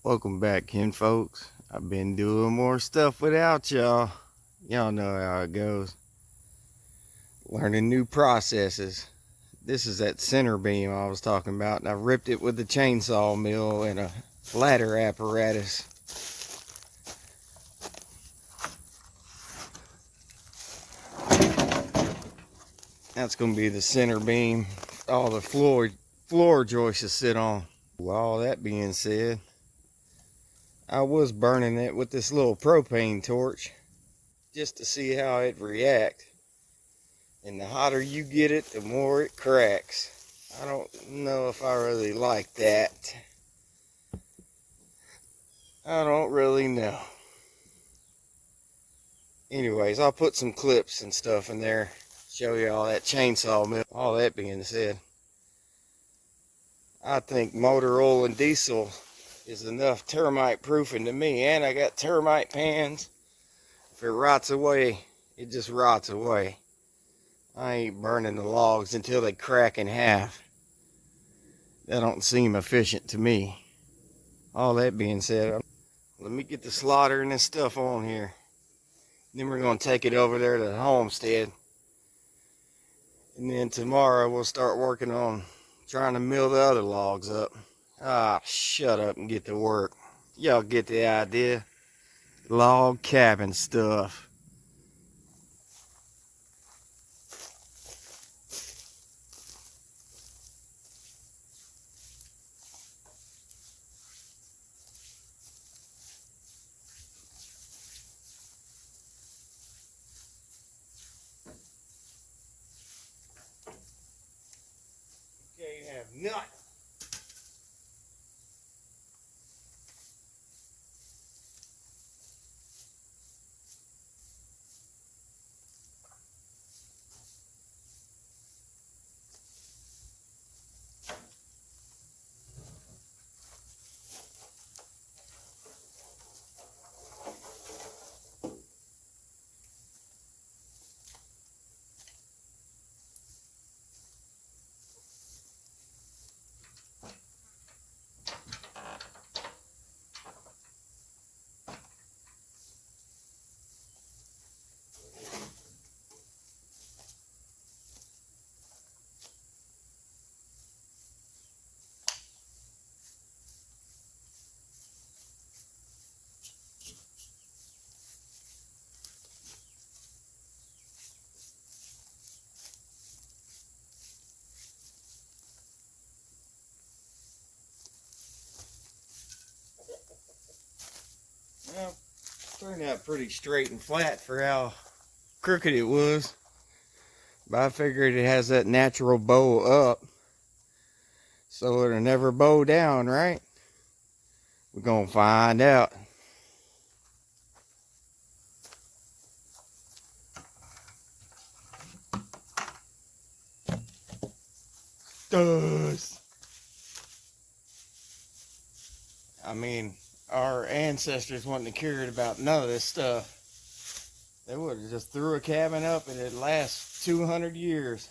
Welcome back, folks. I've been doing more stuff without y'all. Y'all know how it goes. Learning new processes. This is that center beam I was talking about, and I ripped it with the chainsaw mill and a ladder apparatus. That's going to be the center beam all the floor joists sit on. With all that being said, I was burning it with this little propane torch just to see how it react. And the hotter you get it, the more it cracks. I don't know if I really like that. I don't really know. Anyways, I'll put some clips and stuff in there. Show you all that chainsaw mill. All that being said, I think motor oil and diesel is enough termite proofing to me. And I got termite pans. If it rots away, it just rots away. I ain't burning the logs until they crack in half. That don't seem efficient to me. All that being said, let me get the slaughter and this stuff on here. Then we're going to take it over there to the homestead. And then tomorrow we'll start working on trying to mill the other logs up. Ah, shut up and get to work. Y'all get the idea. Log cabin stuff. Okay, you have nothing. Well, turned out pretty straight and flat for how crooked it was. But I figured it has that natural bow up, so it'll never bow down, right? We're gonna find out. Does. I mean, our ancestors wouldn't have cared about none of this stuff. They would have just threw a cabin up and it'd last 200 years.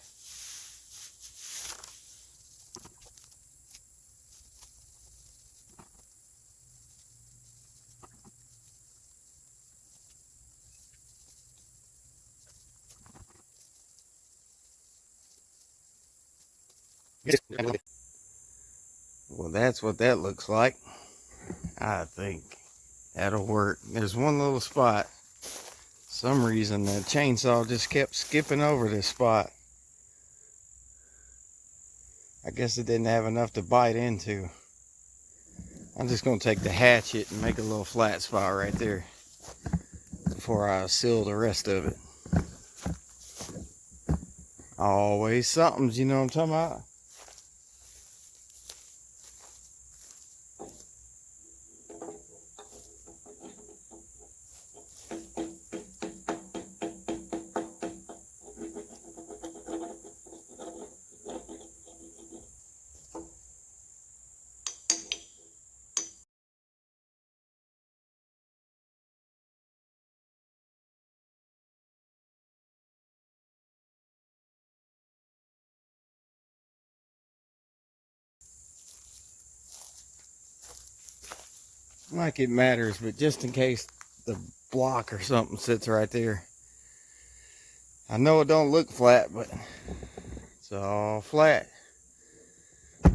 Well, that's what that looks like. I think that'll work. There's one little spot. Some reason the chainsaw just kept skipping over this spot. I guess it didn't have enough to bite into. I'm just going to take the hatchet and make a little flat spot right there before I seal the rest of it. Always something, you know what I'm talking about? Like it matters, but just in case the block or something sits right there. I know it don't look flat, but it's all flat. It's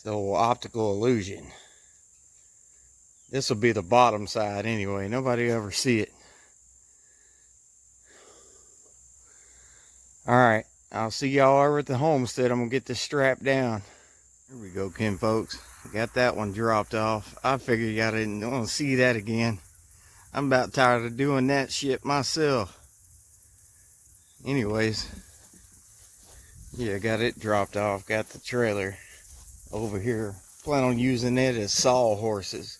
an old optical illusion. This will be the bottom side anyway. Nobody ever see it. Alright, I'll see y'all over at the homestead. I'm going to get this strapped down. Here we go, kin folks. Got that one dropped off. I figured y'all didn't want to see that again. I'm about tired of doing that shit myself. Anyways, yeah, got it dropped off. Got the trailer over here. Plan on using it as saw horses.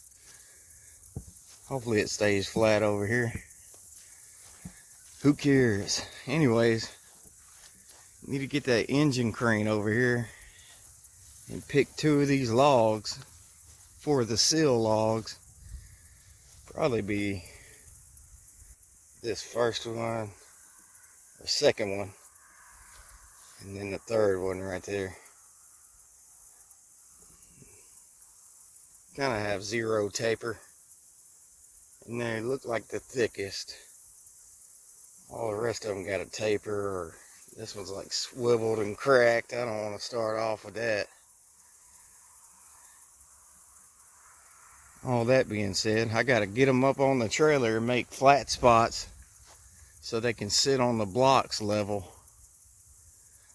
Hopefully it stays flat over here. Who cares? Anyways, need to get that engine crane over here and pick 2 of these logs for the sill logs. Probably be this first one or second one, and then the third one right there. Kind of have 0 taper, and they look like the thickest. All the rest of them got a taper, or this one's like swiveled and cracked. I don't want to start off with that. All that being said, I got to get them up on the trailer and make flat spots so they can sit on the blocks level.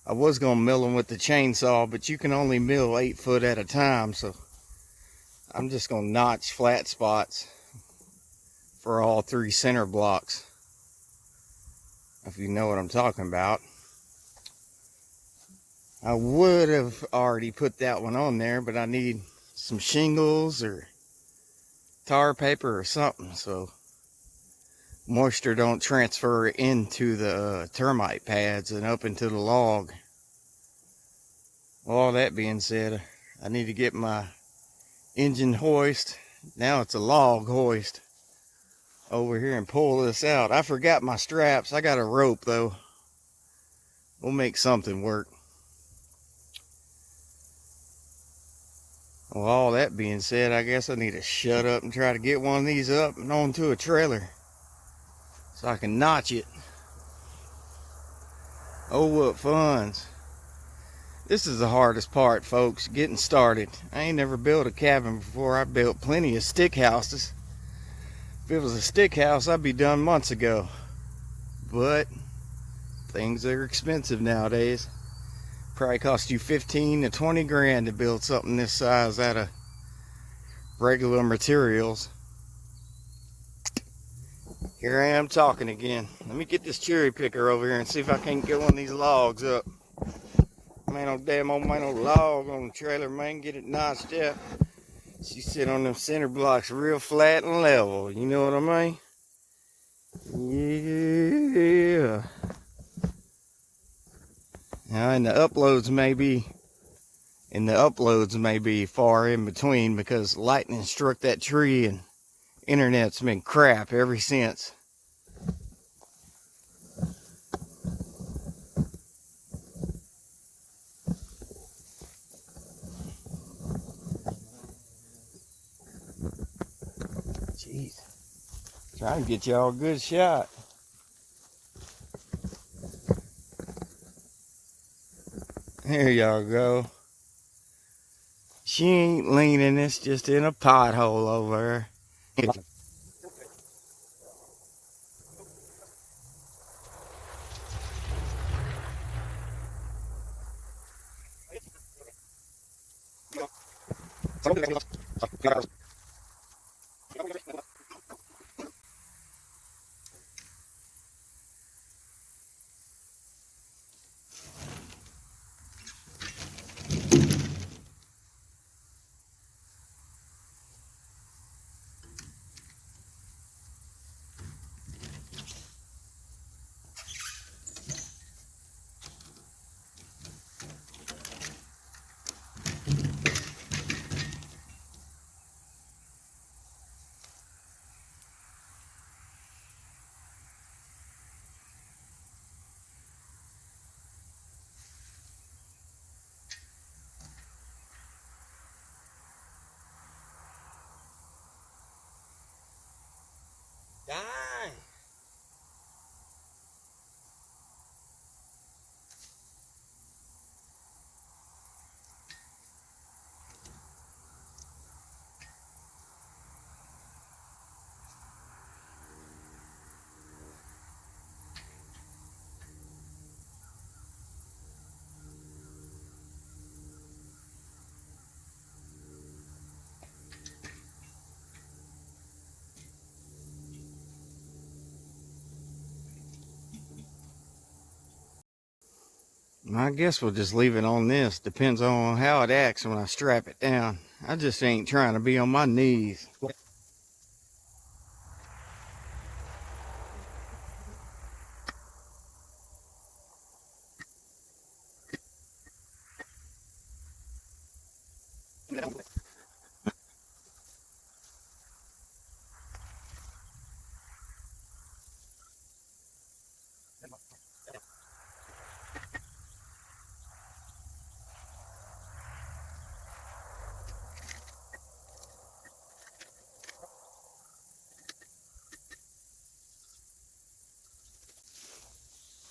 I was going to mill them with the chainsaw, but you can only mill 8 foot at a time, so I'm just going to notch flat spots for all 3 center blocks, if you know what I'm talking about. I would have already put that one on there, but I need some shingles or tar paper or something so moisture don't transfer into the termite pads and up into the log. All that being said, I need to get my engine hoist, now it's a log hoist, over here and pull this out. I forgot my straps. I got a rope though. We'll make something work. Well, all that being said, I guess I need to shut up and try to get one of these up and onto a trailer so I can notch it. Oh, what funds. This is the hardest part, folks, getting started. I ain't never built a cabin before. I built plenty of stick houses. If it was a stick house, I'd be done months ago. But things are expensive nowadays. Probably cost you 15 to 20 grand to build something this size out of regular materials. Here I am talking again. Let me get this cherry picker over here and see if I can't get one of these logs up. Man, no damn old man, no log on the trailer, man. Get it notched up. She sit on them center blocks real flat and level. You know what I mean? Yeah. Now, and the uploads may be far in between because lightning struck that tree and internet's been crap ever since. Jeez. Trying to get y'all a good shot. There y'all go. She ain't leaning, it's just in a pothole over there. I guess we'll just leave it on this. Depends on how it acts when I strap it down. I just ain't trying to be on my knees.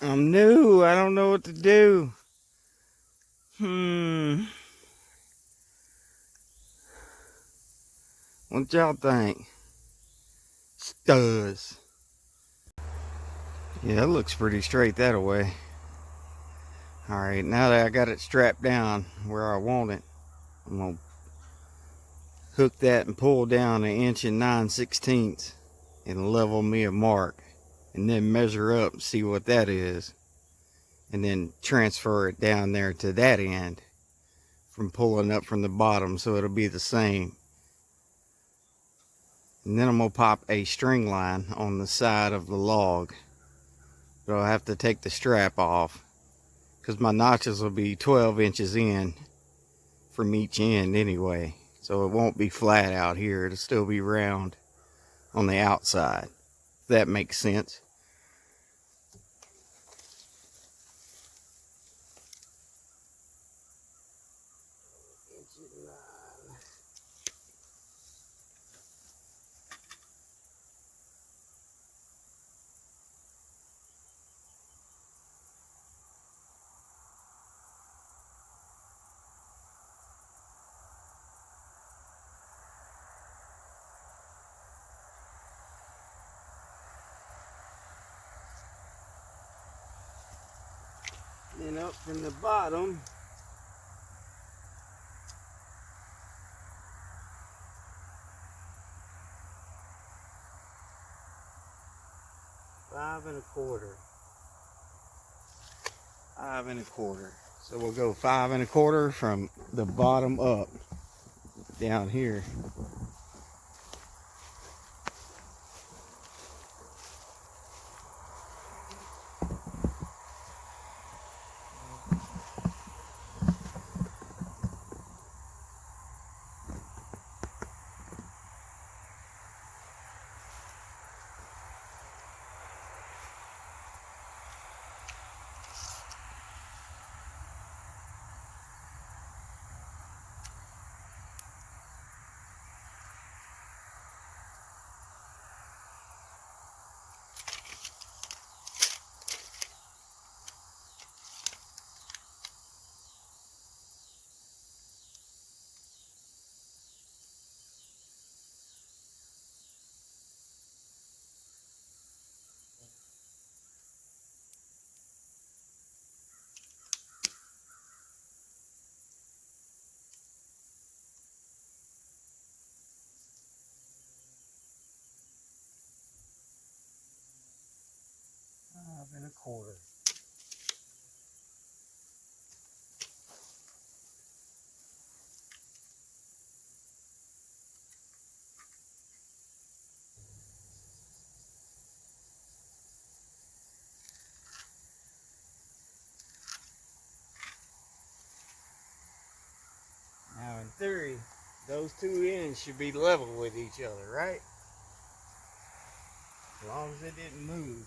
I'm new. I don't know what to do. What y'all think? Studs. Yeah, it looks pretty straight that way. Alright, now that I got it strapped down where I want it, I'm going to hook that and pull down 1 9/16 inches and level me a mark. And then measure up and see what that is. And then transfer it down there to that end from pulling up from the bottom, so it'll be the same. And then I'm going to pop a string line on the side of the log. But I'll have to take the strap off, because my notches will be 12 inches in from each end anyway. So it won't be flat out here. It'll still be round on the outside. If that makes sense. And up from the bottom, five and a quarter. So we'll go 5 1/4 from the bottom up down here. Five and a quarter. Now in theory, those two ends should be level with each other, right? As long as it didn't move.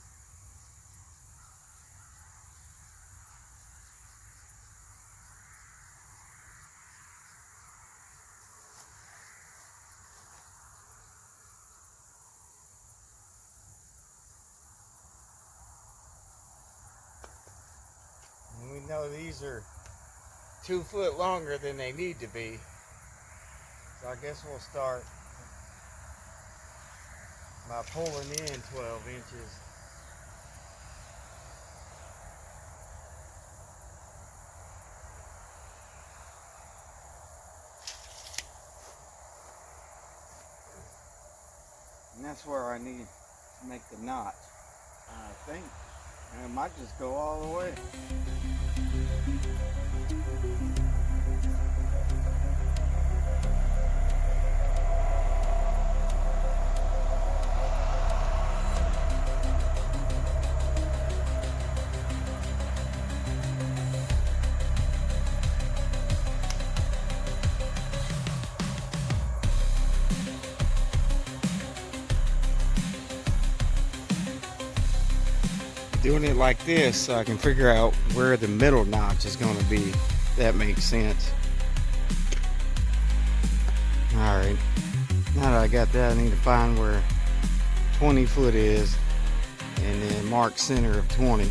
And we know these are 2 foot longer than they need to be. So I guess we'll start by pulling in 12 inches. And that's where I need to make the notch, I think. And it might just go all the way. doing it like this so I can figure out where the middle notch is going to be. That makes sense. Alright, now that I got that, I need to find where 20 foot is and then mark center of 20.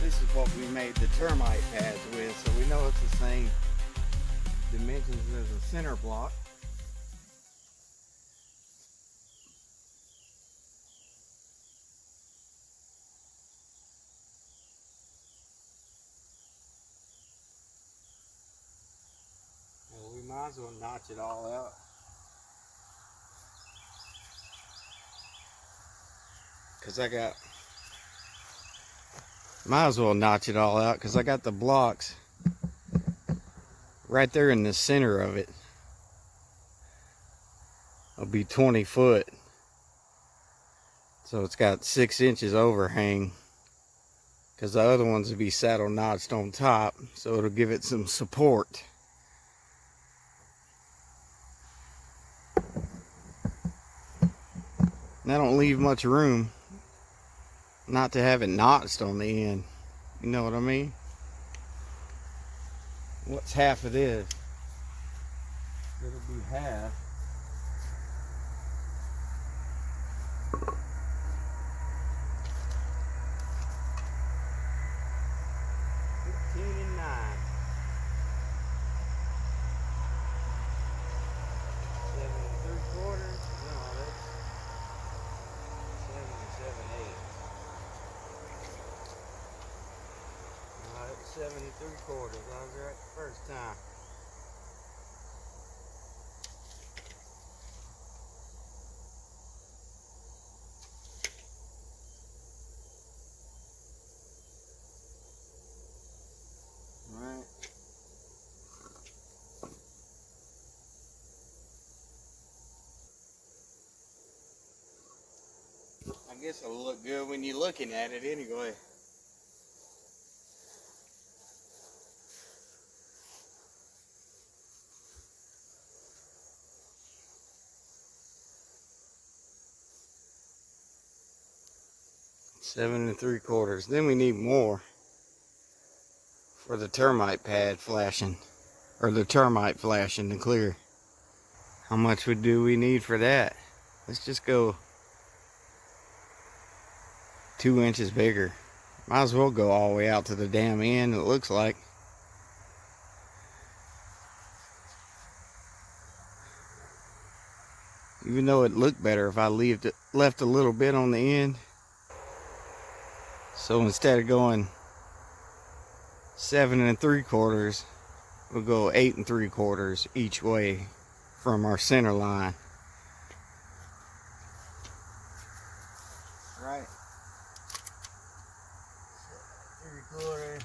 This is what we made the termite pads with, so we know it's the same dimensions as a center block. Well, we might as well notch it all out. Might as well notch it all out because I got the blocks right there in the center of it. It'll be 20 foot. So it's got 6 inches overhang because the other ones will be saddle notched on top, so it'll give it some support. And I don't leave much room not to have it notched on the end. You know what I mean? What's half of this? It'll be half. $7 3/4. I was right the first time. All right. I guess it'll look good when you're looking at it anyway. $7 3/4. Then we need more for the termite pad flashing, or the termite flashing to clear. How much do we need for that? Let's just go 2 inches bigger. Might as well go all the way out to the damn end, it looks like. Even though it looked better if I left a little bit on the end. So instead of going 7 3/4, We'll go 8 3/4 each way from our center line. Right. 7 3/4.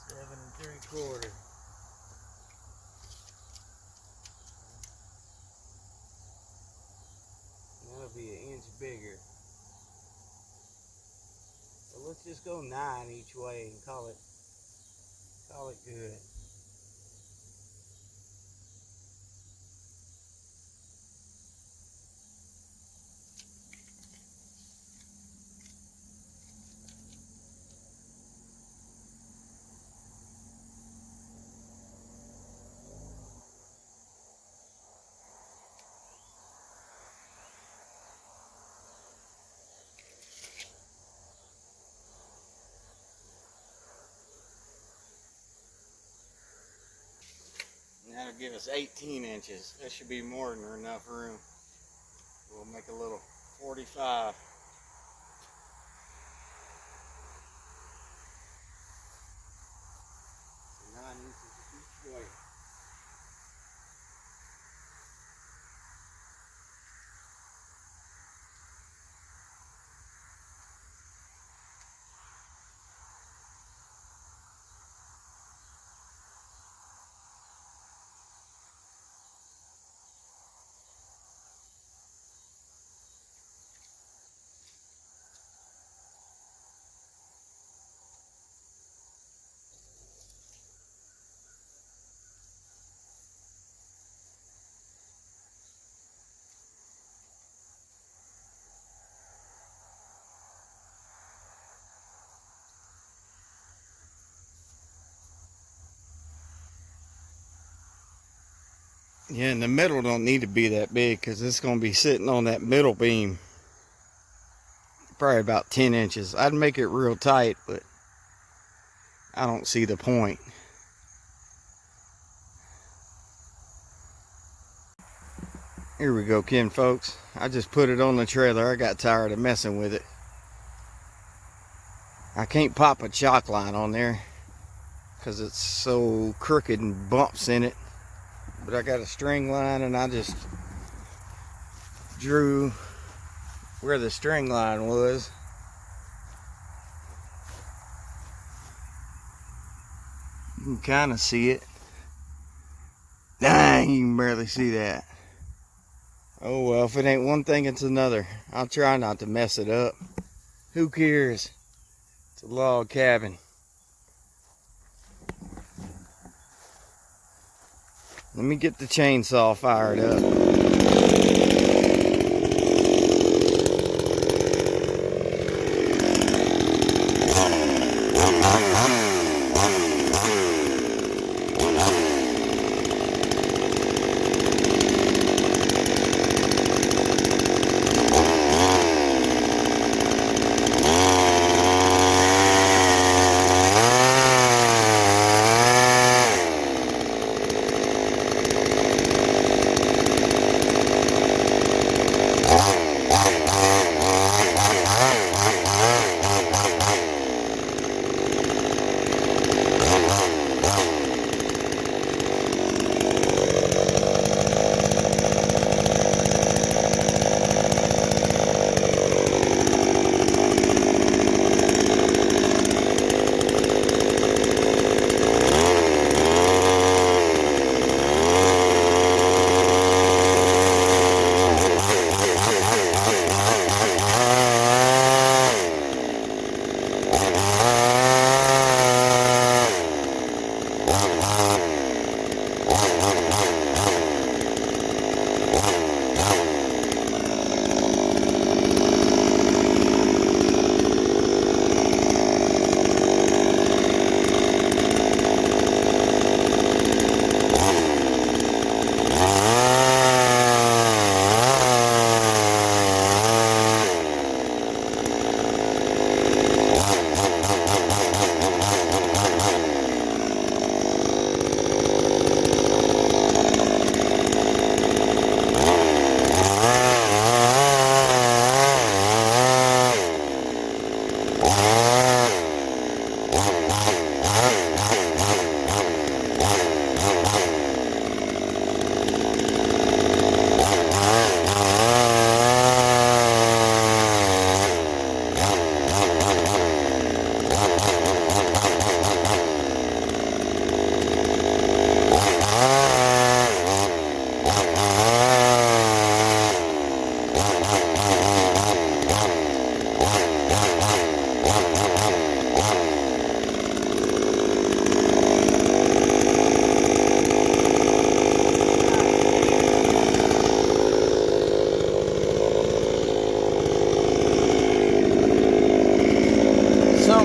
7 3/4. That'll be an inch bigger. So let's just go 9 each way and call it good. That'll give us 18 inches. That should be more than enough room. We'll make a little 45. So 9 inches each way. Yeah, and the middle don't need to be that big because it's going to be sitting on that middle beam. Probably about 10 inches. I'd make it real tight, but I don't see the point. Here we go, kin folks. I just put it on the trailer. I got tired of messing with it. I can't pop a chalk line on there because it's so crooked and bumps in it. But I got a string line and I just drew where the string line was. You can kind of see it. Dang, you can barely see that. Oh well, if it ain't one thing, it's another. I'll try not to mess it up. Who cares? It's a log cabin. Let me get the chainsaw fired up.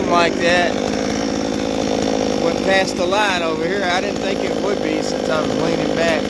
something like that. Went past the line over here. I didn't think it would be since I was leaning back.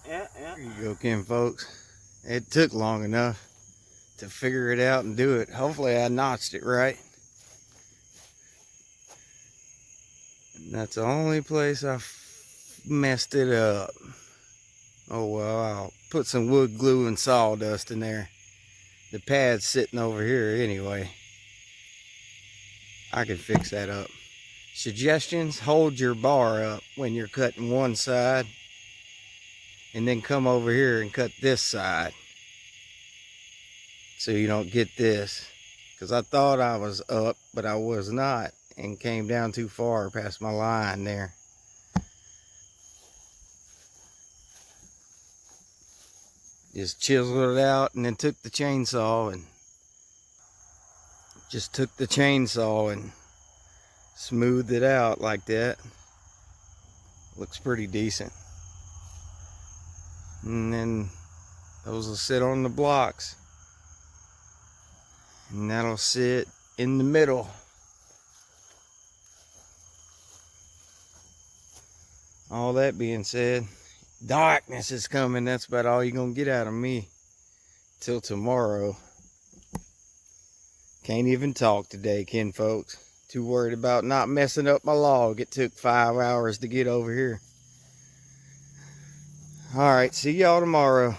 Yeah. There you go, Ken, folks. It took long enough to figure it out and do it. Hopefully I notched it right. And that's the only place I messed it up. Oh well, I'll put some wood glue and sawdust in there. The pad's sitting over here anyway. I can fix that up. Suggestions: hold your bar up when you're cutting one side, and then come over here and cut this side so you don't get this, because I thought I was up but I was not, and came down too far past my line there. Just chiseled it out and then took the chainsaw and smoothed it out like that. Looks pretty decent. And then those will sit on the blocks, and that'll sit in the middle. All that being said, darkness is coming. That's about all you're gonna get out of me till tomorrow. Can't even talk today, kin folks. Too worried about not messing up my log. It took 5 hours to get over here. All right, see y'all tomorrow.